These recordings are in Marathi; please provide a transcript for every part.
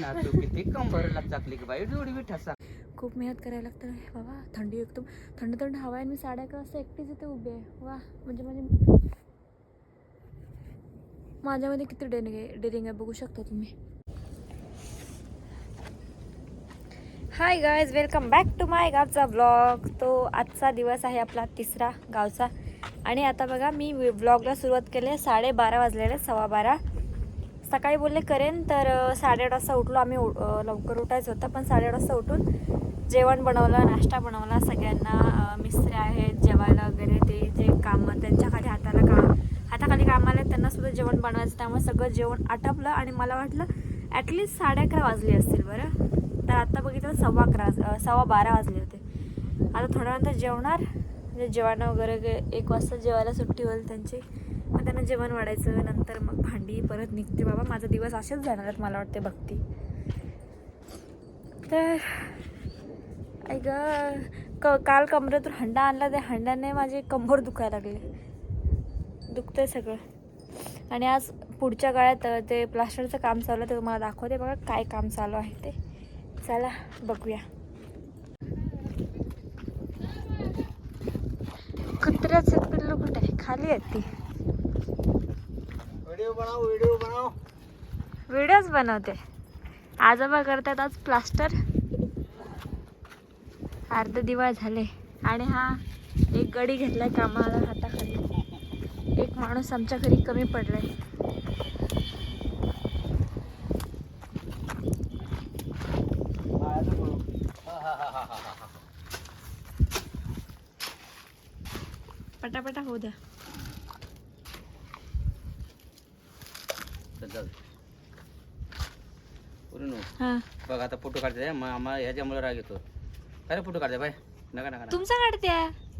नाचू किती कंबरला चाकली की बाई जोडी ठसा. खूप मेहनत करायला लागतं रे बाबा. थंडी एकदम थंड थंड हवा आहे. मी 11:30 वाजता एकटीच इथे उभी आहे. वा म्हणजे माझ्यामध्ये किती डेअरिंग आहे बघू शकता तुम्ही. Hi guys, welcome back to my गावचा ब्लॉग. तो आजचा दिवस आहे आपला तिसरा गावचा. आणि आता बघा मी ब्लॉगला सुरुवात केली आहे. 12:30 वाजलेले, 12:15. सकाळी बोलले करेन तर 8:30 वाजता उठलो आम्ही. लवकर उठायचं होतं पण 8:30 वाजता उठून जेवण बनवलं, नाश्ता बनवला. सगळ्यांना मिस्त्री आहेत जेवायला वगैरे, ते जे कामं त्यांच्या खाली हाताखाली कामाला आहेत त्यांनासुद्धा जेवण बनवायचं. त्यामुळे सगळं जेवण आटपलं आणि मला वाटलं ॲटलिस्ट 11:30 वाजले असतील बरं. तर आत्ता बघितलं 12:15 वाजले होते. आता थोड्यानंतर जेवणार, म्हणजे जेवण वगैरे 1 वाजता जेवायला सुट्टी होईल त्यांची. मग त्यांना जेवण वाढायचं, नंतर मग भांडी परत निघते. बाबा माझा दिवस असेच जाणार आहेत मला वाटते भक्ती. तर काल कमरेतून हंडा आणला, त्या हंड्याने माझी कंबर दुखायला लागली, दुखतंय सगळं. आणि आज पुढच्या काळात ते प्लास्टरचं काम चालू आहे, ते तुम्हाला दाखवते. बघा काय काम चालू आहे ते, चला बघूया. कुत्र्याचं पिल्लू कुठे आहे? खाली आहेत ती. व्हिडिओज बनवते. आजोबा करतात आज प्लास्टर. अर्ध दिवाळ झाले आणि हा एक गडी घेतलाय कामाला हाताखाली. एक माणूस आमच्या घरी कमी पडलाय. पटापटा होऊ द्या. बघ आता फोटो काढते ह्याच्यामुळे राग येतो. काय फोटो काढते बाय? नका नका. तुमचा काढते.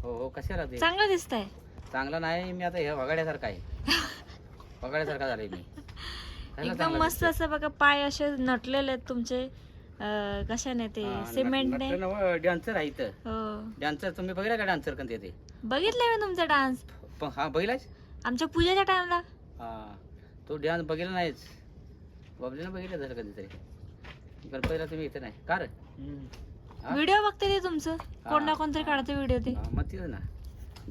हो कशाला ते चांगलं दिसतंय. चांगला नाही, मी आता हे वगाड्यासारखा आहे. वगाड्यासारखा झालाय मी एकदम मस्त. असं बघा पाय असे नटलेले आहेत तुमचे. कशाने? ते सिमेंटने. डान्सर आहे इथं. हो डान्सर तुम्ही बघितला का? डान्सर कोणते ते बघितलंय मी तुमचा डान्स. हा बघितलाच आमच्या पूजेच्या टाइमला. हा तो डान्स बघितला नाहीच. बबलीनं बघितलं झालं कधीतरी. गणपतीला तुम्ही इथे नाही का रे? व्हिडिओ बघते ते तुमचं. कोण ना कोणतरी काढते व्हिडिओ ते. मग तिथं ना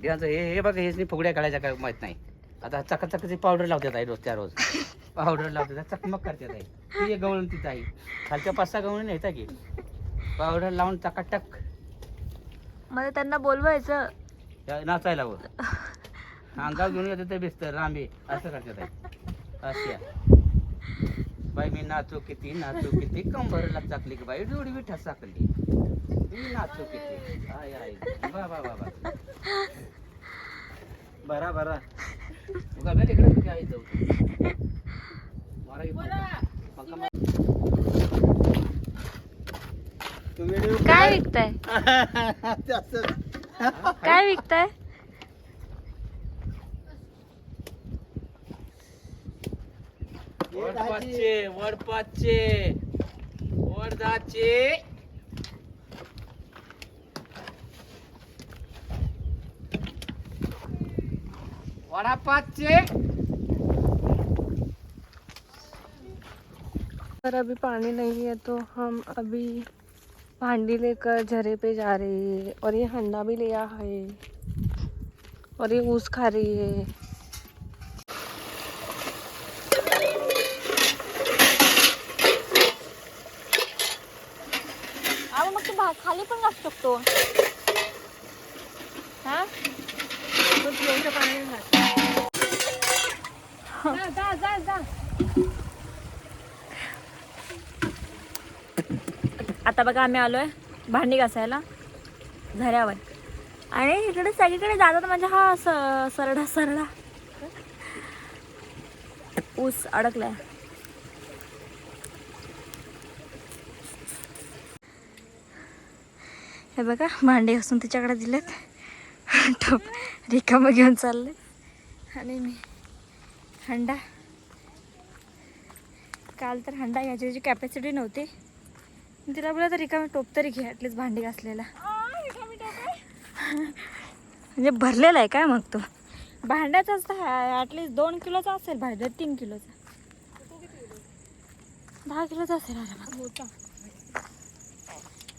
डान्स हे बघा, हेच नाही फुगड्या काढायच्या काय माहित नाही. आता चकाचकाची पावडर लावतात आहे रोज त्या रोज. पावडर लावतात, चकमक करतात आहे. ती एक गवळण तिथं आहे. खालच्या 5-6 गवळण येतात की पावडर लावून चकाटक. मला त्यांना बोलवायचं नाचायला व अंगावर घेऊन येते ते बिस्तर रांबे असं करतात आहे. अशा बाई मी नाचू किती कंबरला चाकली की बाई जोडी ठसा कली. मी नाचू किती आय आय बाबा बाबा बरा बरा उगा बे तिकडे कुठे आहे जाऊ काय विकताय? काय विकताय? वडपाचे वडदाचे वडापाचे. पर अभी पानी नहीं है तो हम अभी भांडी लेकर झरे पे जा रही है. और ये हंडा भी लिया है और ये ऊस खा रही है. अब मग तू खाली पण घालू शकतो. हा जा जा जा. आता बघा आम्ही आलोय भांडी घासायला झऱ्यावर. आणि इकडे सगळीकडे जातात म्हणजे हा सरडा ऊस अडकलाय. हे बघा भांडी घासून तिच्याकडे दिलेत. टोप रिकामं घेऊन चालले. आणि मी हंडा, काल तर हंडा घ्यायची कॅपॅसिटी नव्हती. तिला बोला तर रिकामी टोप तरी घे ॲटलीस्ट भांडी घासलेला. म्हणजे भरलेला आहे काय मग तो भांड्याचाच तर ॲटलीस्ट 2 किलोचा असेल भांड्यात. 3 किलोचा 10 किलोच असेल आरामात.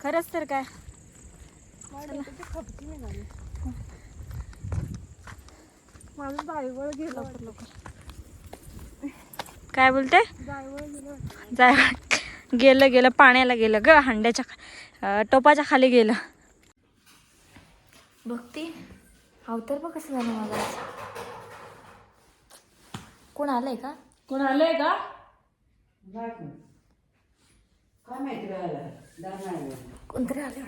खरंच तर काय. माझं जायवळ गेलं लवकर. काय बोलते? जायवळ गेलं. जाय गेलं गेलं पाण्याला गेलं ग, हंड्याच्या टोपाच्या खाली गेलं. बघती अवतर बघ कसं झालं माझं. कोण आलंय का? कोण आलंय का? कोणतरी आले.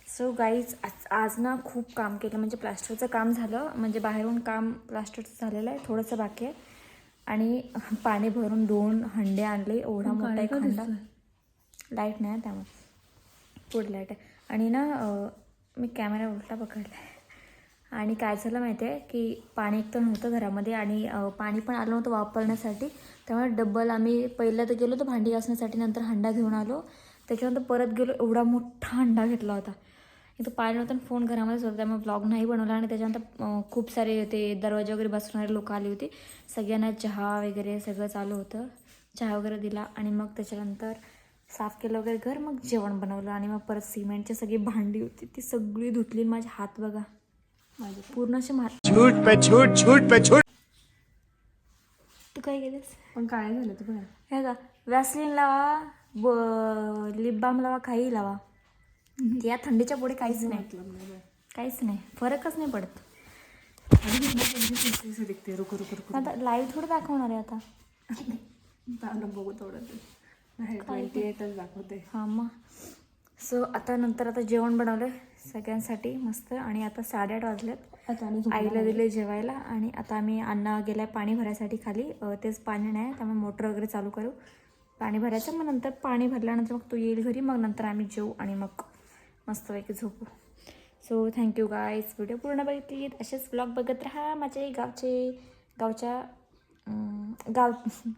सो गाईज आज ना खूप काम केलं. म्हणजे प्लास्टरचं काम झालं, म्हणजे बाहेरून काम प्लास्टरचं झालेलं आहे, थोडंसं बाकी आहे. आणि पाणी भरून 2 हंडे आणले. एवढा मोठा एक हंडा. लाईट नाही त्यामुळे पुढे लाईट आहे. आणि ना मी कॅमेरा उलटा पकडला आहे. आणि काय झालं माहिती आहे की पाणी एक तर नव्हतं घरामध्ये, आणि पाणी पण आलं नव्हतं वापरण्यासाठी. त्यामुळे डबल आम्ही पहिलं तर गेलो होतो भांडी घासण्यासाठी, नंतर हंडा घेऊन आलो. त्याच्यानंतर परत गेलो, एवढा मोठा हंडा घेतला होता. इथं पाणी नव्हतं, फोन घरामध्येच होता, त्यामुळे ब्लॉग नाही बनवला. आणि त्याच्यानंतर खूप सारे ते दरवाजा वगैरे बसवणारे लोक आली होती. सगळ्यांना चहा वगैरे सगळं चालू होतं. चहा वगैरे दिला आणि मग त्याच्यानंतर साफ केलं वगैरे घर. मग जेवण बनवलं आणि मग परत सिमेंटची सगळी भांडी होती ती सगळी धुतली. माझे हात बघा माझे पूर्ण असे छूट पे छूट, छूट पे छूट. तू काय केलंस? पण काय झालं तू बघा. हे का वॅसलीन लावा, लिप बाम लावा, काही लावा, या थंडीच्या पुढे काहीच नाही. काहीच नाही, फरकच नाही पडत. आता लाईव्ह थोडं दाखवणार आहे आता. बघू थोडं 28च दाखवते. हां मग. सो आता नंतर आता जेवण बनवलं सगळ्यांसाठी मस्त. आणि आता 8:30 वाजलेत. आईला दिले जेवायला. आणि आता आम्ही अण्णा गेलाय पाणी भरायसाठी खाली. तेच पाणी नाही, त्यामुळे मोटर वगैरे चालू करू पाणी भरायचं. मग नंतर पाणी भरल्यानंतर मग तो येईल घरी. मग नंतर आम्ही जेवू आणि मग मस्तपैकी झोपू. सो थँक्यू गाईज, व्हिडिओ पूर्ण बघितली. असेच ब्लॉग बघत राहा. माझे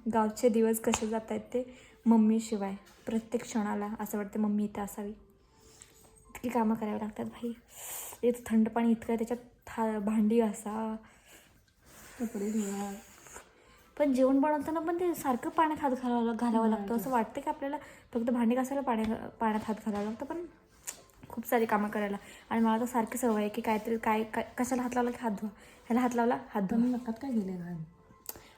गावचे दिवस कसे जात आहेत ते मम्मीशिवाय. प्रत्येक क्षणाला असं वाटतं मम्मी इथं असावी. इतकी कामं करावी लागतात भाई. इथं थंड पाणी इतकं आहे, त्याच्यात भांडी घासा, कपडे धुवा. पण जेवण बनवताना पण ते सारखं पाण्यात हात घालावं लागतं. असं वाटतं की आपल्याला फक्त भांडी घासायला पाण्यात हात घालावं लागतं, पण खूप सारी कामं करायला. आणि मला तर सारखी सवय आहे की काहीतरी काय कशाला हात लावला की हात धुवा, ह्याला हात लावला हात धुवा. नकात काय गेले घाण.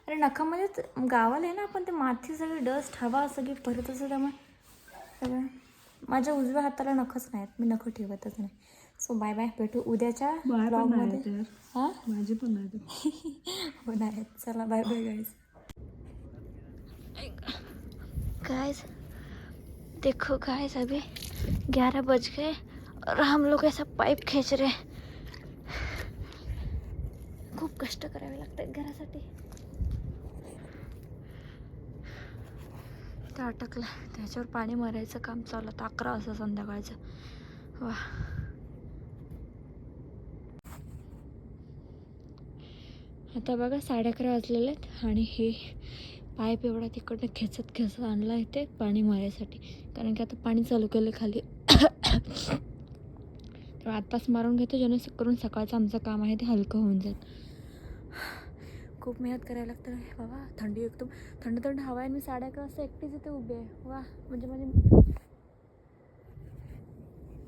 अरे नखामध्येच गावाला आहे ना आपण, ते माती सगळी डस्ट हवा सगळी परत असं, त्यामुळे सगळं. माझ्या उजव्या हाताला नखच नाहीत, मी नखं ठेवतच नाही. सो बाय बाय, भेटू उद्याच्या ब्लॉगमध्ये. हां माझी पण नाही. हो नाही, चला बाय बाय गाइस. गाइस देखो गाइस, अभी 11 बज गए और हम लोग ऐसा पाइप खींच रहे. खूप कष्ट करावे लागतात घरासाठी. ते अटकलं, त्याच्यावर पाणी मारायचं काम चाललं. 11 वाजता संध्याकाळचं. वा, आता बघा 11:30 वाजलेले आहेत. आणि हे पाईप एवढा तिकडनं खेचत आणला इथे पाणी मारायसाठी. कारण की आता पाणी चालू केलं खाली. तर आत्ताच मारून घेतो, जेणेकरून सकाळचं आमचं काम आहे ते हलकं होऊन जाईल. खूप मेहनत करायला लागतं बाबा. थंडी एकदम थंड हवा आहे. मी 11:30 वाजता एकटीच इथे उभी आहे. वा, म्हणजे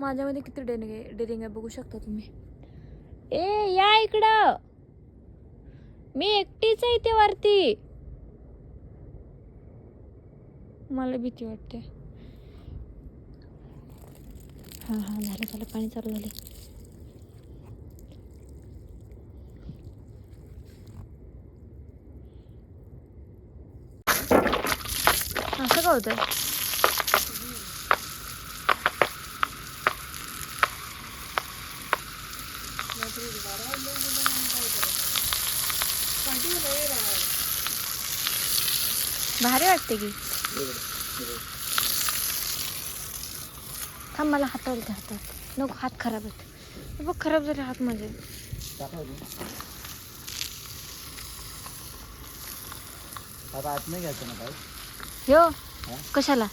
माझ्यामध्ये किती डेरिंग आहे बघू शकता तुम्ही. ए या इकडं, मी एकटीच आहे इथे वरती. मला भीती वाटते. हां झालं पाणी चालू झाले. असं का होतंय? भारी वाटते की. थांब, मला हातावर हातात नको, हात खराब आहेत बघ. खराब झाले हात माझे. आता आत नाही घ्यायचं ना काय. यो कशाला?